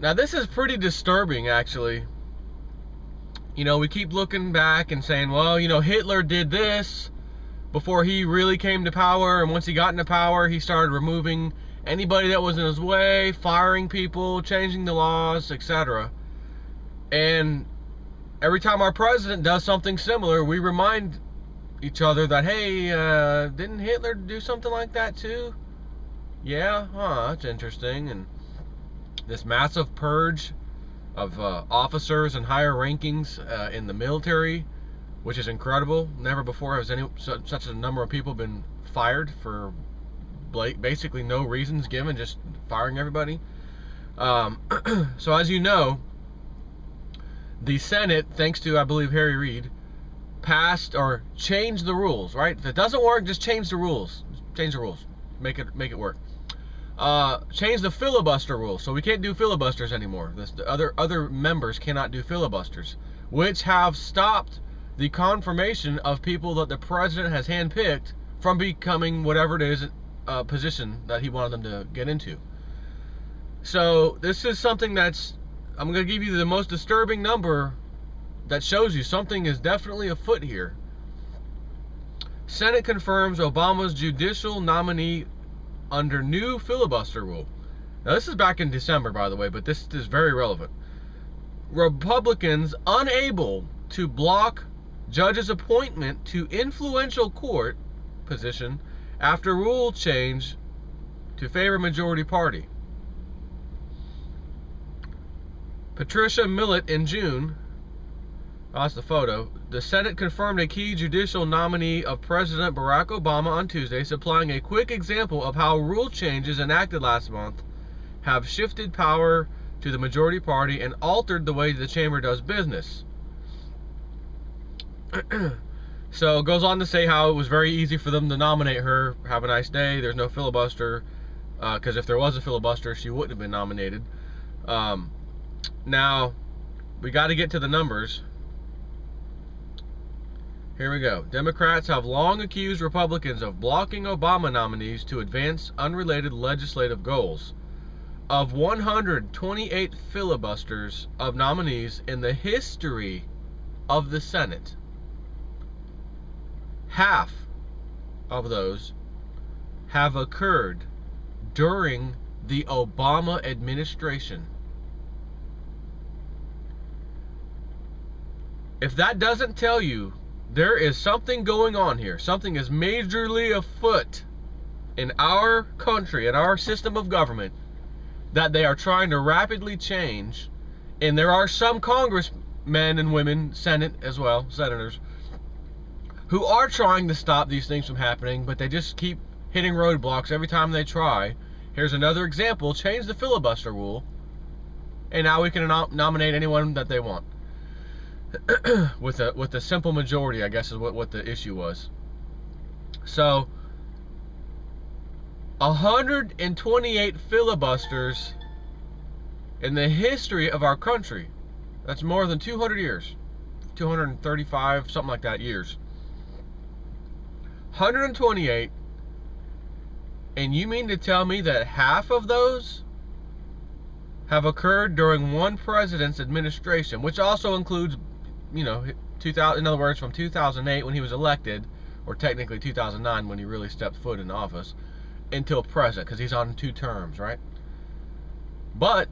Now this is pretty disturbing, actually. You know, we keep looking back and saying, well, you know, Hitler did this before he really came to power, and once he got into power, he started removing anybody that was in his way, firing people, changing the laws, etc. And every time our president does something similar, we remind each other that, hey, didn't Hitler do something like that too? Yeah, that's interesting. And this massive purge of officers and higher rankings in the military, which is incredible. Never before has such a number of people been fired for basically no reasons given, just firing everybody. So as you know, the Senate, thanks to, I believe, Harry Reid, passed or changed the rules, right? If it doesn't work, just change the rules. Change the rules. Make it work. Change the filibuster rule, so we can't do filibusters anymore. The other members cannot do filibusters, which have stopped the confirmation of people that the president has handpicked from becoming whatever it is position that he wanted them to get into. So this is something that's, I'm going to give you the most disturbing number that shows you something is definitely afoot here. Senate confirms Obama's judicial nominee under new filibuster rule. Now this is back in December, by the way, but this is very relevant. Republicans unable to block judge's appointment to influential court position after rule change to favor majority party. Patricia Millett in June, that's the photo. The Senate confirmed a key judicial nominee of President Barack Obama on Tuesday, supplying a quick example of how rule changes enacted last month have shifted power to the majority party and altered the way the chamber does business. So it goes on to say how it was very easy for them to nominate her. Have a nice day. There's no filibuster, because if there was a filibuster, she wouldn't have been nominated. Now, we got to get to the numbers. Here we go. Democrats have long accused Republicans of blocking Obama nominees to advance unrelated legislative goals. Of 128 filibusters of nominees in the history of the Senate, half of those have occurred during the Obama administration. If that doesn't tell you there is something going on here, something is majorly afoot in our country, in our system of government, that they are trying to rapidly change, and there are some congressmen and women, Senate as well, senators, who are trying to stop these things from happening, but they just keep hitting roadblocks every time they try. Here's another example. Change the filibuster rule, and now we can nominate anyone that they want. with a simple majority, I guess is what the issue was. So 128 filibusters in the history of our country. That's more than 200 years. 235, something like that, years. 128, and you mean to tell me that half of those have occurred during one president's administration, which also includes, you know, 2000, in other words, from 2008 when he was elected, or technically 2009 when he really stepped foot in office, until present, because he's on 2 terms, right? But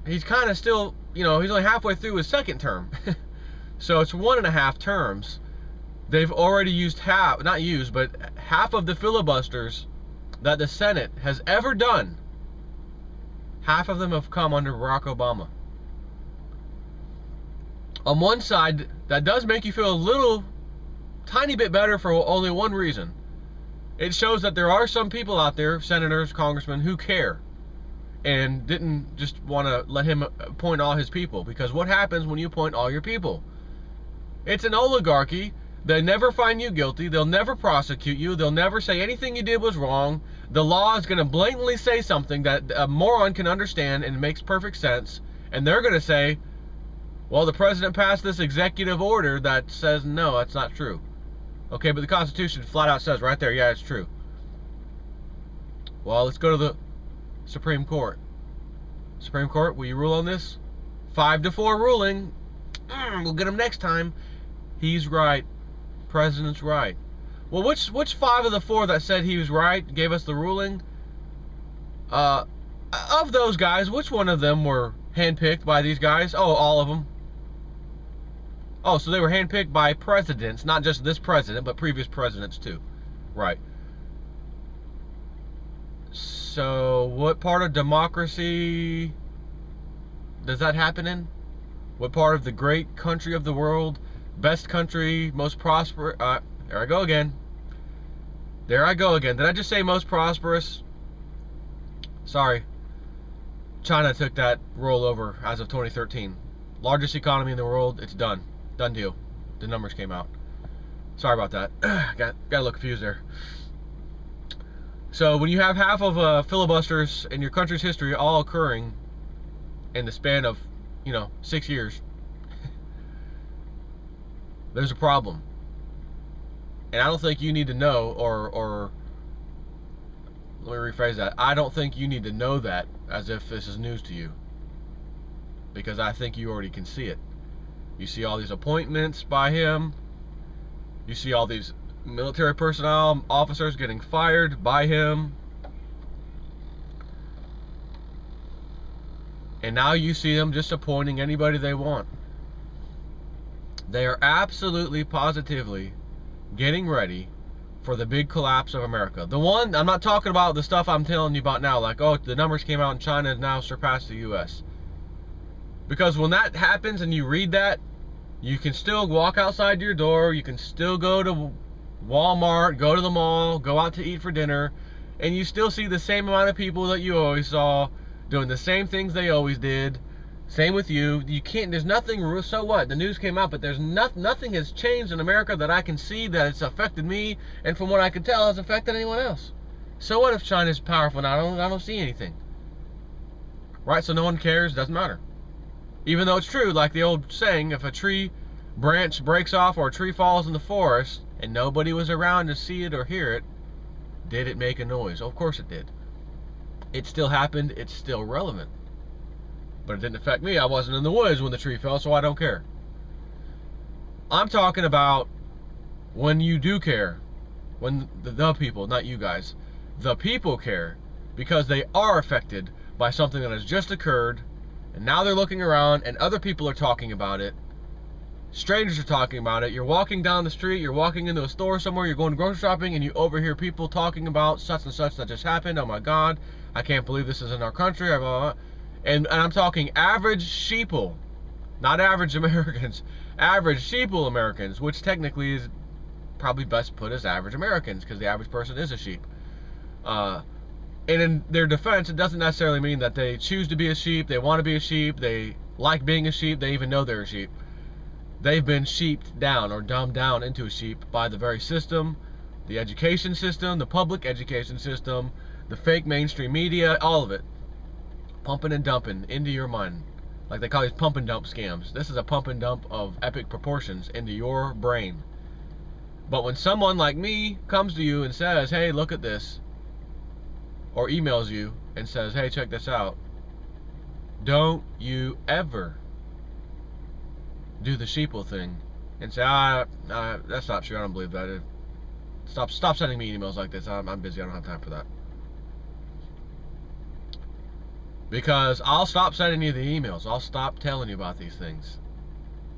he's kind of still, you know, he's only halfway through his 2nd term. So it's 1.5 terms. They've already used half, not used, but half of the filibusters that the Senate has ever done. Half of them have come under Barack Obama. On one side, that does make you feel a little tiny bit better for only one reason. It shows that there are some people out there, senators, congressmen, who care and didn't just want to let him appoint all his people. Because what happens when you appoint all your people? It's an oligarchy. They never find you guilty. They'll never prosecute you. They'll never say anything you did was wrong. The law is going to blatantly say something that a moron can understand and makes perfect sense. And they're going to say, well, the president passed this executive order that says, no, that's not true. Okay, but the Constitution flat out says right there, yeah, it's true. Well, let's go to the Supreme Court. Supreme Court, will you rule on this? 5-4 ruling. We'll get him next time. He's right. President's right. Well, which 5 of the 4 that said he was right gave us the ruling? Of those guys, which one of them were handpicked by these guys? Oh, all of them. Oh, so they were handpicked by presidents, not just this president, but previous presidents too. Right. So, what part of democracy does that happen in? What part of the great country of the world, best country, most prosperous? There I go again. There I go again. Did I just say most prosperous? Sorry. China took that roll over as of 2013. Largest economy in the world. It's done. Done deal. The numbers came out. Sorry about that. Got a little confused there. So when you have half of filibusters in your country's history all occurring in the span of, 6 years, there's a problem. And I don't think you need to know, or let me rephrase that. I don't think you need to know that as if this is news to you, because I think you already can see it. You see all these appointments by him. You see all these military personnel, officers getting fired by him. And now you see them just appointing anybody they want. They are absolutely, positively getting ready for the big collapse of America. The one, I'm not talking about the stuff I'm telling you about now, like, oh, the numbers came out and China has now surpassed the U.S. Because when that happens and you read that, you can still walk outside your door, you can still go to Walmart, go to the mall, go out to eat for dinner, and you still see the same amount of people that you always saw, doing the same things they always did. Same with you. You can't, there's nothing, so what? The news came out, but there's nothing has changed in America that I can see that it's affected me, and from what I can tell, has affected anyone else. So what if China's powerful now? I don't see anything. Right, so no one cares, doesn't matter. Even though it's true, like the old saying, if a tree branch breaks off or a tree falls in the forest, and nobody was around to see it or hear it, did it make a noise? Of course it did. It still happened, it's still relevant. But it didn't affect me. I wasn't in the woods when the tree fell, so I don't care. I'm talking about when you do care. When the people, not you guys, the people care, because they are affected by something that has just occurred, and now they're looking around and other people are talking about it. Strangers are talking about it. You're walking down the street, you're walking into a store somewhere, you're going grocery shopping, and you overhear people talking about such and such that just happened. Oh my God, I can't believe this is in our country. Blah, blah, blah. And I'm talking average sheeple, not average Americans, average sheeple Americans, which technically is probably best put as average Americans, because the average person is a sheep. And in their defense, it doesn't necessarily mean that they choose to be a sheep, they want to be a sheep, they like being a sheep, they even know they're a sheep. They've been sheeped down or dumbed down into a sheep by the very system, the education system, the public education system, the fake mainstream media, all of it. Pumping and dumping into your mind. Like they call these pump and dump scams. This is a pump and dump of epic proportions into your brain. But when someone like me comes to you and says, hey, look at this, or emails you and says, hey, check this out, don't you ever do the sheeple thing and say, that's not true, I don't believe that. Stop sending me emails like this. I'm busy, I don't have time for that. Because I'll stop sending you the emails. I'll stop telling you about these things.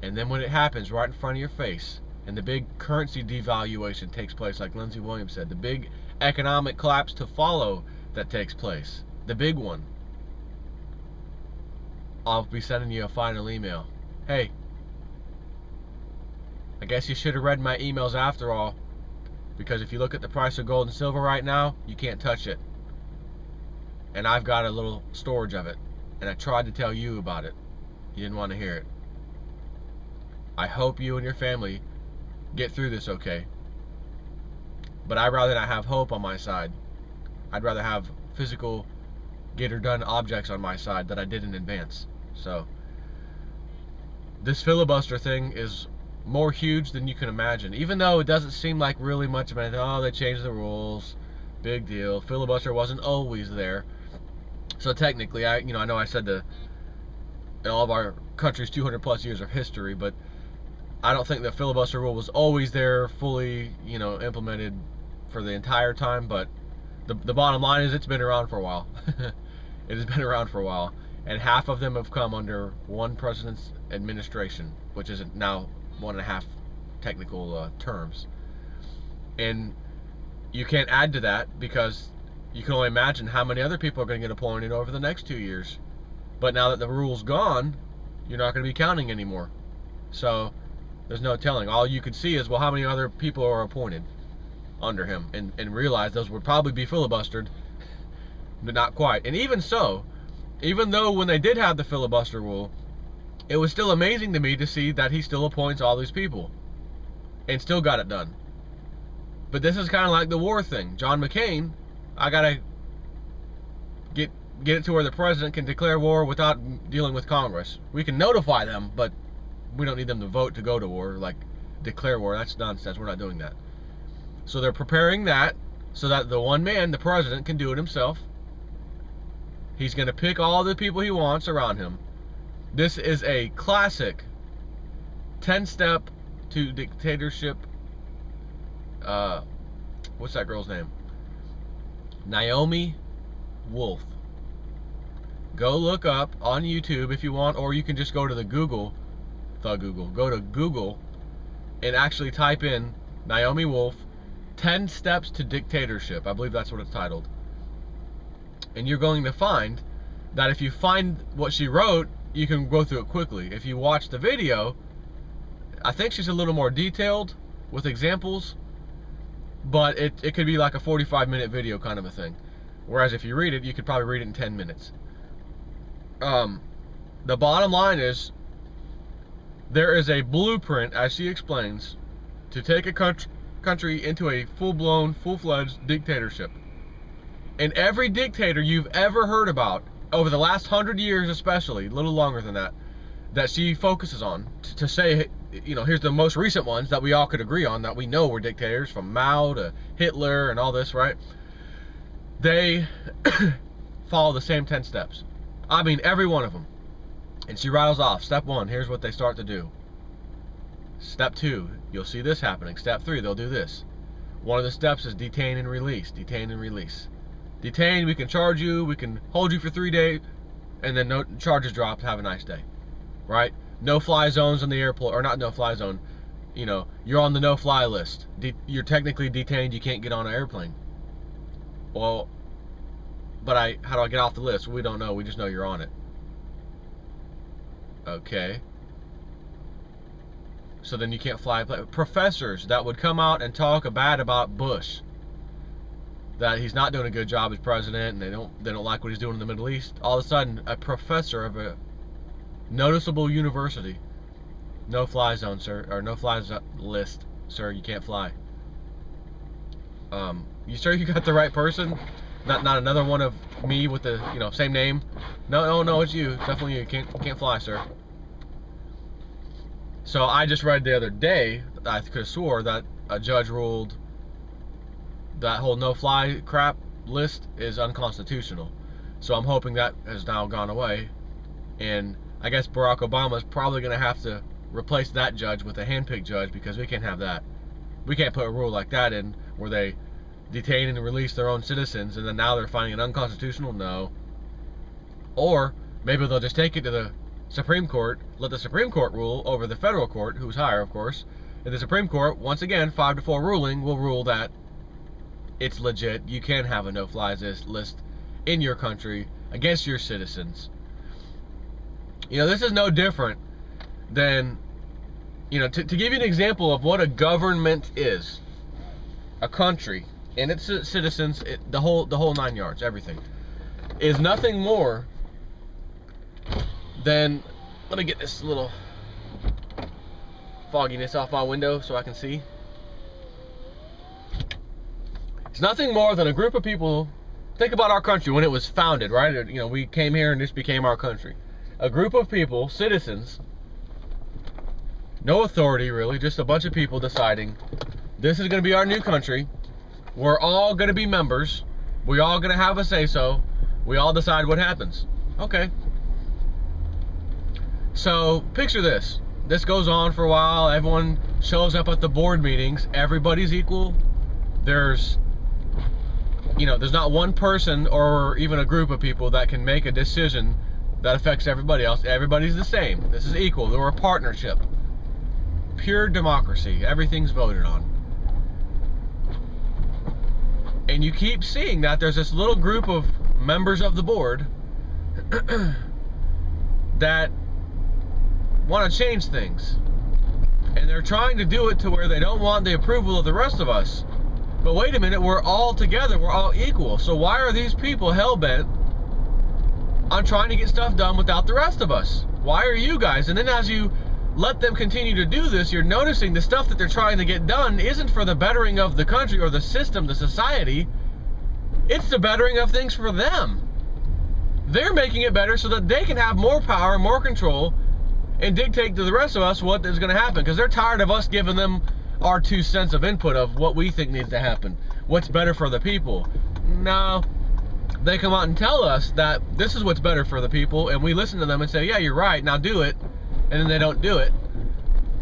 And then when it happens right in front of your face, and the big currency devaluation takes place, like Lindsey Williams said, the big economic collapse to follow that takes place, the big one, I'll be sending you a final email. Hey, I guess you should have read my emails after all, because if you look at the price of gold and silver right now, you can't touch it. And I've got a little storage of it, and I tried to tell you about it. You didn't want to hear it. I hope you and your family get through this okay. But I'd rather not have hope on my side. I'd rather have physical get-or-done objects on my side that I did in advance. So this filibuster thing is more huge than you can imagine. Even though it doesn't seem like really much of anything. Oh, they changed the rules. Big deal. Filibuster wasn't always there. So technically, I know I said in all of our country's 200 plus years of history, but I don't think the filibuster rule was always there fully, implemented for the entire time. But the bottom line is it's been around for a while. It has been around for a while, and half of them have come under one president's administration, which is now 1.5 technical terms. And you can't add to that because you can only imagine how many other people are going to get appointed over the next 2 years. But now that the rule's gone, you're not going to be counting anymore. So there's no telling. All you could see is, well, how many other people are appointed under him, and realize those would probably be filibustered, but not quite. And even so, even though when they did have the filibuster rule, it was still amazing to me to see that he still appoints all these people and still got it done. But this is kind of like the war thing. John McCain, I gotta get it to where the president can declare war without dealing with Congress. We can notify them, but we don't need them to vote to go to war, like declare war. That's nonsense. We're not doing that. So they're preparing that so that the one man, the president, can do it himself. He's going to pick all the people he wants around him. This is a classic 10-step to dictatorship. What's that girl's name? Naomi Wolf. Go look up on YouTube if you want, or you can just go to Go to Google and actually type in Naomi Wolf 10 Steps to Dictatorship. I believe that's what it's titled. And you're going to find that if you find what she wrote, you can go through it quickly. If you watch the video, I think she's a little more detailed with examples, but it could be like a 45-minute video kind of a thing. Whereas if you read it, you could probably read it in 10 minutes. The bottom line is, there is a blueprint, as she explains, to take a country into a full-blown, full-fledged dictatorship. And every dictator you've ever heard about, over the last 100 years especially, a little longer than that, that she focuses on, to say, here's the most recent ones that we all could agree on, that we know were dictators, from Mao to Hitler and all this, right? They follow the same 10 steps. I mean, every one of them. And she rattles off, step 1, here's what they start to do. Step 2, you'll see this happening. Step 3, they'll do this. One of the steps is detain and release. Detain and release. Detain, we can charge you, we can hold you for 3 days, and then no charges dropped, have a nice day. Right? No-fly zones on the airport, or not no-fly zone. You're on the no-fly list. You're technically detained, you can't get on an airplane. Well, but how do I get off the list? We don't know, we just know you're on it. Okay. So then you can't fly. Professors that would come out and talk bad about Bush, that he's not doing a good job as president, and they don't like what he's doing in the Middle East. All of a sudden, a professor of a noticeable university, no-fly zone, sir, or no-fly list, sir. You can't fly. You sure you got the right person? Not another one of me with the same name. No, it's you. It's definitely you. Can't fly, sir. So I just read the other day, I could have swore that a judge ruled that whole no-fly crap list is unconstitutional. So I'm hoping that has now gone away, and I guess Barack Obama is probably going to have to replace that judge with a hand-picked judge, because we can't have that. We can't put a rule like that in where they detain and release their own citizens, and then now they're finding it unconstitutional. No. Or maybe they'll just take it to the Supreme Court, let the Supreme Court rule over the federal court, who's higher, of course, and the Supreme Court, once again, 5-4 ruling, will rule that it's legit. You can have a no-fly list in your country against your citizens. This is no different than, to give you an example of what a government is, a country and its citizens, the whole 9 yards, everything, is nothing more than, let me get this little fogginess off my window so I can see. It's nothing more than a group of people. Think about our country when it was founded, right? We came here and this became our country. A group of people, citizens, no authority really, just a bunch of people deciding this is going to be our new country. We're all going to be members. We're all going to have a say-so. We all decide what happens. Okay. So picture this. This goes on for a while. Everyone shows up at the board meetings. Everybody's equal. There's not one person or even a group of people that can make a decision that affects everybody else. Everybody's the same. This is equal. We're a partnership. Pure democracy. Everything's voted on. And you keep seeing that there's this little group of members of the board that want to change things. And they're trying to do it to where they don't want the approval of the rest of us. But wait a minute, we're all together, we're all equal. So why are these people hell-bent on trying to get stuff done without the rest of us? Why are you guys? And then as you let them continue to do this, you're noticing the stuff that they're trying to get done isn't for the bettering of the country or the system, the society. It's the bettering of things for them. They're making it better so that they can have more power, more control, and dictate to the rest of us what is going to happen. Because they're tired of us giving them our 2 cents of input of what we think needs to happen. What's better for the people. No. They come out and tell us that this is what's better for the people, and we listen to them and say, yeah, you're right, now do it. And then they don't do it.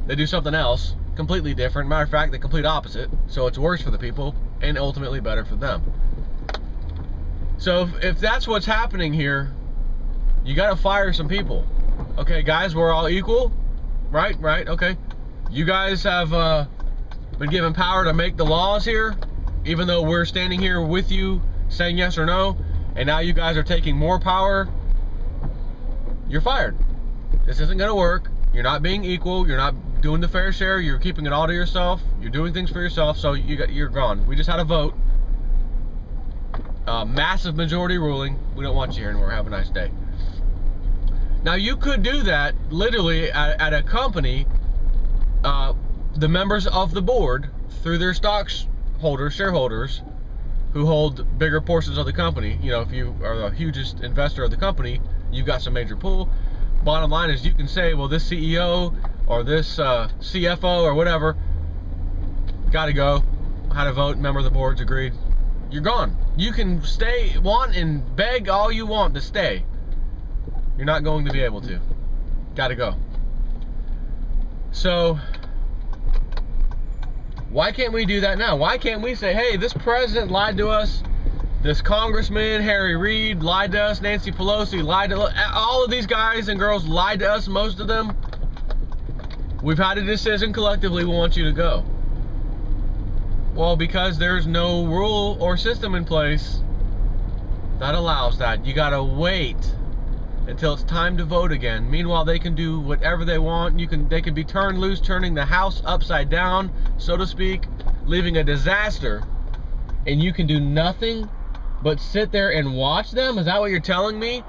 They do something else, completely different. Matter of fact, the complete opposite. So it's worse for the people, and ultimately better for them. So if that's what's happening here, you got to fire some people. Okay, guys, we're all equal. Right, okay. You guys have been given power to make the laws here, even though we're standing here with you saying yes or no, and now you guys are taking more power. You're fired. This isn't going to work. You're not being equal. You're not doing the fair share. You're keeping it all to yourself. You're doing things for yourself, so you're gone. We just had a vote. Massive majority ruling. We don't want you here anymore. Have a nice day. Now, you could do that literally at a company. The members of the board, through their stockholders, shareholders, who hold bigger portions of the company. You know, if you are the hugest investor of the company, you've got some major pull. Bottom line is, you can say, well, this CEO or this CFO or whatever got to go. Had a vote, member of the board's agreed. You're gone. You can stay, want and beg all you want to stay. You're not going to be able to. Got to go. So why can't we do that now? Why can't we say, hey, this president lied to us, this congressman, Harry Reid, lied to us, Nancy Pelosi lied to us, all of these guys and girls lied to us, most of them. We've had a decision collectively, we want you to go. Well, because there's no rule or system in place that allows that. You gotta wait until it's time to vote again. Meanwhile, they can do whatever they want. They can be turned loose, turning the house upside down, so to speak, leaving a disaster, and you can do nothing but sit there and watch them? Is that what you're telling me?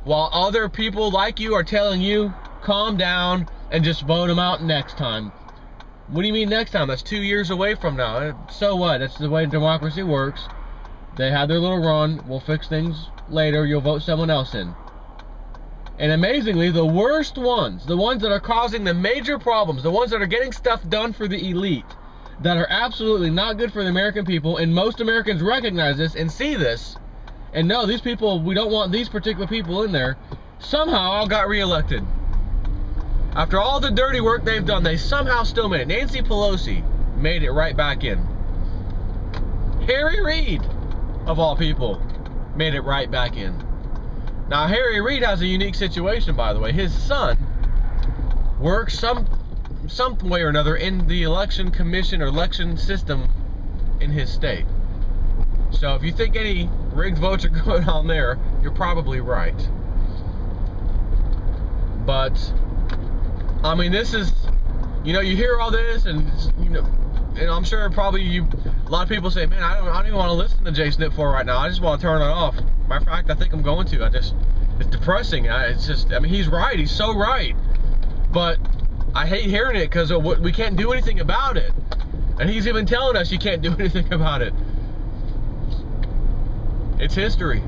While other people like you are telling you, calm down and just vote them out next time. What do you mean next time? That's 2 years away from now. So what? That's the way democracy works. They have their little run. We'll fix things later. You'll vote someone else in. And amazingly, the worst ones, the ones that are causing the major problems, the ones that are getting stuff done for the elite, that are absolutely not good for the American people, and most Americans recognize this and see this, and know these people, we don't want these particular people in there, somehow all got reelected. After all the dirty work they've done, they somehow still made it. Nancy Pelosi made it right back in. Harry Reid, of all people, made it right back in. Now, Harry Reid has a unique situation, by the way. His son works some way or another in the election commission or election system in his state. So if you think any rigged votes are going on there, you're probably right. But I mean, this is, you know, you hear all this, and you know, and I'm sure probably a lot of people say, man, I don't even want to listen to JSNIP 4 right now. I just want to turn it off. Matter of fact, I think I'm going to. It's depressing. It's just, I mean, he's right. He's so right. But I hate hearing it because we can't do anything about it. And he's even telling us you can't do anything about it. It's history.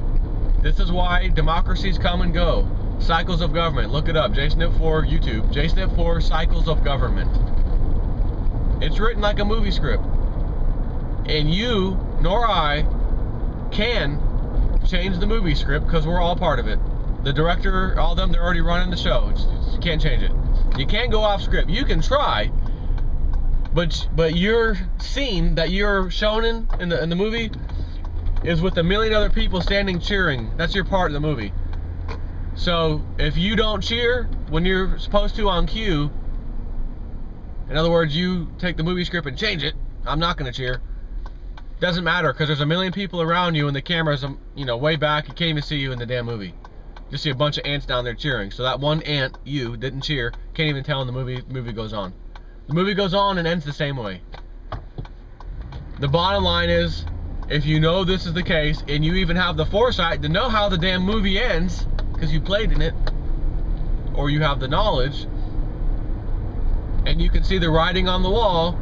This is why democracies come and go. Cycles of government. Look it up. JSNIP 4, YouTube. JSNIP 4, Cycles of Government. It's written like a movie script. And you, nor I, can change the movie script because we're all part of it. The director, all of them, they're already running the show. You can't change it. You can't go off script. You can try, but your scene that you're shown in the movie is with a million other people standing cheering. That's your part of the movie. So if you don't cheer when you're supposed to on cue, in other words, you take the movie script and change it, I'm not going to cheer. Doesn't matter, because there's a million people around you and the camera's, way back. You can't even see you in the damn movie. Just see a bunch of ants down there cheering. So that one ant, you, didn't cheer. Can't even tell when the movie goes on. The movie goes on and ends the same way. The bottom line is, if you know this is the case, and you even have the foresight to know how the damn movie ends, because you played in it, or you have the knowledge, and you can see the writing on the wall,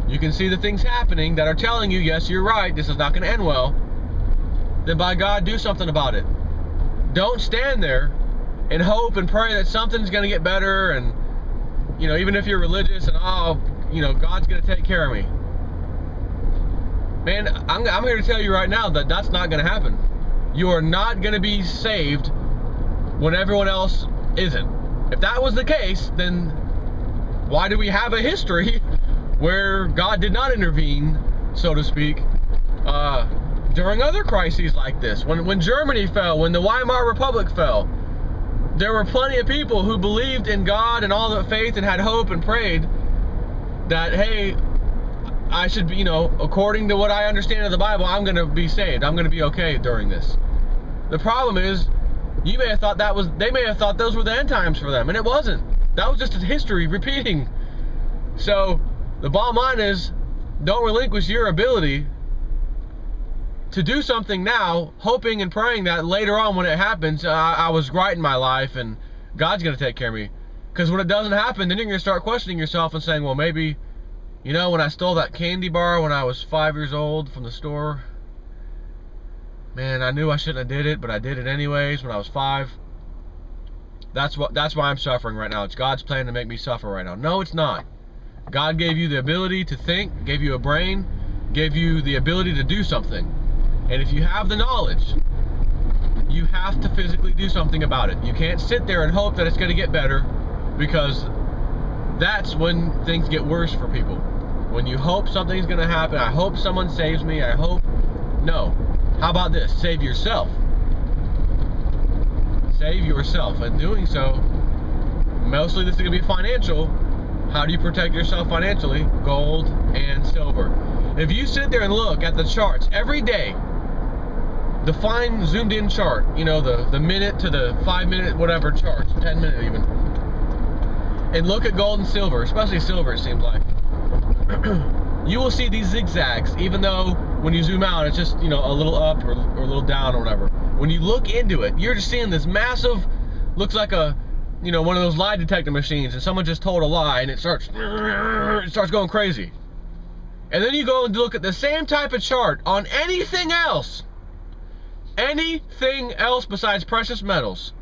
you can see the things happening that are telling you, yes, you're right, this is not going to end well, then by God, do something about it. Don't stand there and hope and pray that something's going to get better, and, even if you're religious and, God's going to take care of me. Man, I'm here to tell you right now that that's not going to happen. You are not going to be saved when everyone else isn't. If that was the case, then why do we have a history where God did not intervene, so to speak, during other crises like this? When Germany fell, when the Weimar Republic fell, there were plenty of people who believed in God and all the faith and had hope and prayed that, hey, I should be, according to what I understand of the Bible, I'm going to be saved. I'm going to be okay during this. The problem is, they may have thought those were the end times for them, and it wasn't. That was just history repeating. So, the bottom line is, don't relinquish your ability to do something now, hoping and praying that later on when it happens, I was right in my life and God's going to take care of me. Because when it doesn't happen, then you're going to start questioning yourself and saying, well, maybe, when I stole that candy bar when I was 5 years old from the store, man, I knew I shouldn't have did it, but I did it anyways when I was 5. That's why I'm suffering right now. It's God's plan to make me suffer right now. No, it's not. God gave you the ability to think, gave you a brain, gave you the ability to do something. And if you have the knowledge, you have to physically do something about it. You can't sit there and hope that it's going to get better, because that's when things get worse for people. When you hope something's going to happen, I hope someone saves me, I hope. No. How about this? Save yourself. Save yourself. And doing so, mostly this is going to be financial. How do you protect yourself financially? Gold and silver. If you sit there and look at the charts every day, the fine zoomed in chart, the minute to the 5 minute whatever chart, 10 minute even, and look at gold and silver, especially silver it seems like, you will see these zigzags, even though when you zoom out it's just, a little up or a little down or whatever. When you look into it, you're just seeing this massive, looks like a, one of those lie detector machines, and someone just told a lie and it starts going crazy. And then you go and look at the same type of chart on anything else besides precious metals,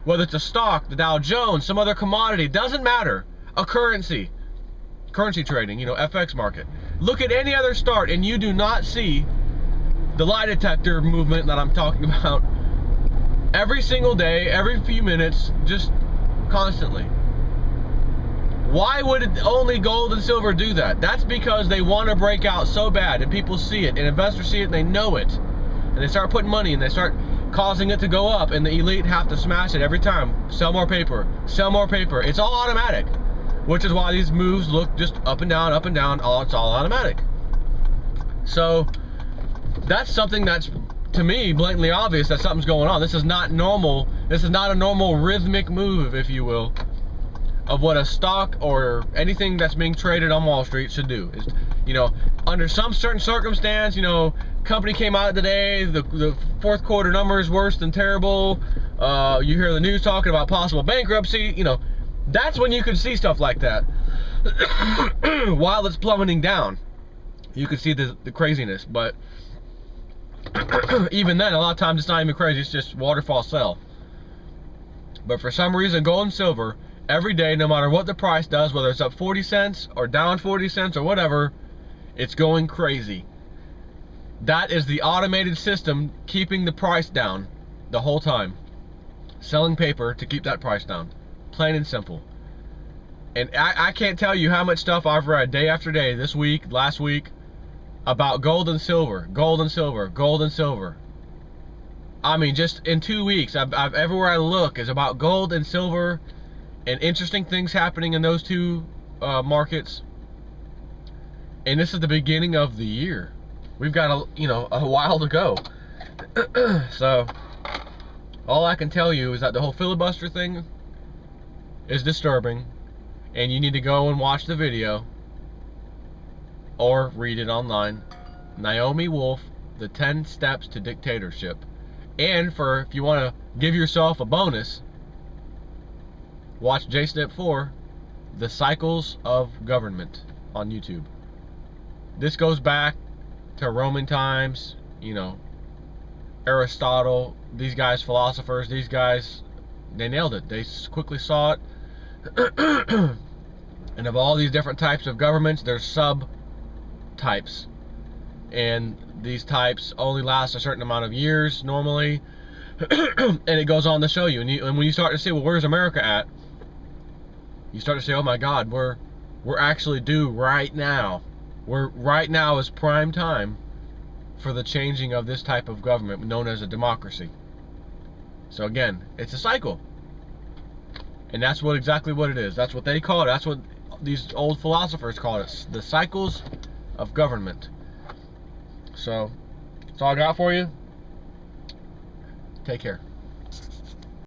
whether it's a stock, the Dow Jones, some other commodity, doesn't matter, a currency trading, FX market. Look at any other chart and you do not see the lie detector movement that I'm talking about every single day, every few minutes, just constantly. Why would only gold and silver do that? That's because they want to break out so bad, and people see it, and investors see it, and they know it. And they start putting money, and they start causing it to go up, and the elite have to smash it every time. Sell more paper. Sell more paper. It's all automatic, which is why these moves look just up and down, it's all automatic. So, that's something that's, to me, blatantly obvious that something's going on. This is not normal. This is not a normal rhythmic move, if you will, of what a stock or anything that's being traded on Wall Street should do. Is, under some certain circumstance, company came out today, the fourth quarter number is worse than terrible. You hear the news talking about possible bankruptcy. That's when you can see stuff like that. While it's plummeting down, you can see the craziness. But even then, a lot of times it's not even crazy. It's just waterfall sell. But for some reason, gold and silver, every day, no matter what the price does, whether it's up 40 cents or down 40 cents or whatever, it's going crazy. That is the automated system keeping the price down the whole time. Selling paper to keep that price down. Plain and simple. And I can't tell you how much stuff I've read day after day, this week, last week, about gold and silver, gold and silver, gold and silver. I mean, just in 2 weeks, I've everywhere I look is about gold and silver, and interesting things happening in those two markets. And this is the beginning of the year. We've got a while to go. So all I can tell you is that the whole filibuster thing is disturbing, and you need to go and watch the video or read it online. Naomi Wolf, The 10 Steps to Dictatorship. And if you want to give yourself a bonus, watch JSNIP 4, The Cycles of Government on YouTube. This goes back to Roman times, Aristotle, these guys, philosophers, these guys, they nailed it. They quickly saw it. And of all these different types of governments, there's sub-types. And these types only last a certain amount of years normally. And it goes on to show you. And when you start to say, well, where's America at? You start to say, oh my God, we're actually due right now. Right now is prime time for the changing of this type of government known as a democracy. So again, it's a cycle. And that's exactly what it is. That's what they call it. That's what these old philosophers call it. The cycles of government. So, that's all I got for you. Take care.